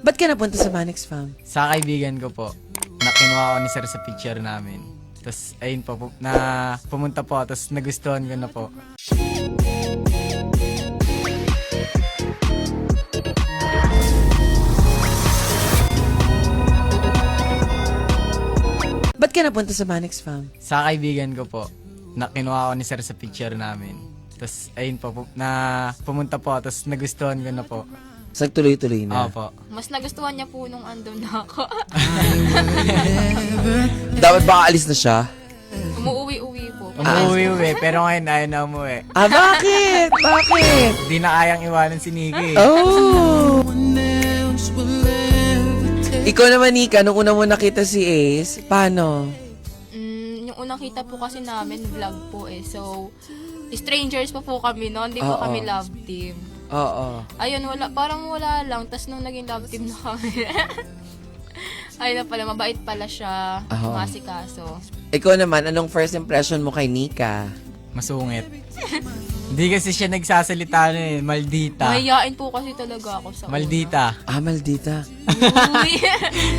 Ba't ka napunta sa Manix Fam? Sa kaibigan ko po, na kinuha ko ni sir sa picture namin. Tapos, ayun po, na pumunta po, tapos nagustuhan ko na po. Ba't ka napunta sa Manix Fam? Sa kaibigan ko po, na kinuha ko ni sir sa picture namin. Tapos, ayun po, na pumunta po, tapos nagustuhan ko na po. So, tuloy-tuloy na. Opo. Mas nagustuhan niya po nung andun na ako. Dapat baka alis na siya? Umuwi-uwi po. Umuwi-uwi, pero ngayon ayaw na umuwi. Ah, bakit? Bakit? Di na kayang iwanan si Nikki. Oh! Ikaw naman, Nika, nung una mo nakita si Ace, paano? Yung unang kita po kasi namin, vlog po eh. So, strangers pa po kami noon. Hindi po Oo. kami love team. Oo. Ayun, parang wala lang. Tapos nung naging love team na kami, ayun na pala, mabait pala siya. Oo. Masikaso. Ikaw naman, anong first impression mo kay Nika? Masungit. Hindi kasi siya nagsasalita na eh. Maldita. Mahihain po kasi talaga ako sa Maldita. Ah, maldita. una. Uy.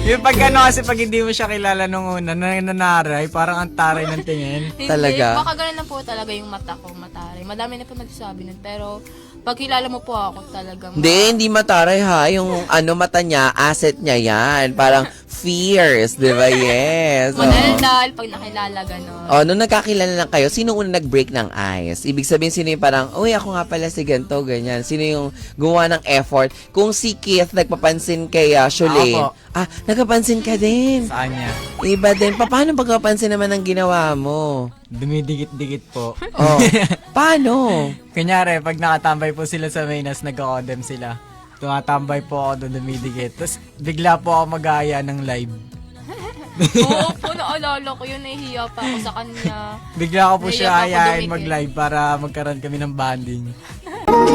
Yung pag ano kasi pag hindi mo siya kilala nung una, nananaray, parang ang taray ng tingin. Hindi, Talaga? baka ganun lang po talaga yung mata ko, mataray. Madami na po nagsasabi nun. Pero, pag kilala mo po ako talagang... Hindi mataray ha. Yung ano mata niya, asset niya yan. Parang fierce, di ba? Yes. Oo. Madaldal, pag nakilala gano'n. Oh, nung nagkakilala lang kayo, sino una nag-break ng ice? Ibig sabihin, sino yung parang, uy, ako nga pala si ganito, ganyan. Sino yung gumawa ng effort? Kung si Keith nagpapansin kay Sholane, Ako po. nagpapansin ka din. Sa kanya. Iba din. Paano pagpapansin naman ang ginawa mo? Dumidikit-dikit po. Oh, paano? Kunyari, pag nakatambay po sila sa Maynas, nagka-condem sila. Tumatambay po ako doon, dumidikit. Tapos, bigla po ako mag-aaya ng live. Oo po, naalala ko yun. Nahihiya pa ako sa kanya. Bigla ko po Nahiya siya pa ako ayain dumikit. mag-live para magkaroon kami ng bonding.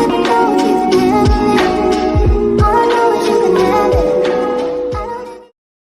Together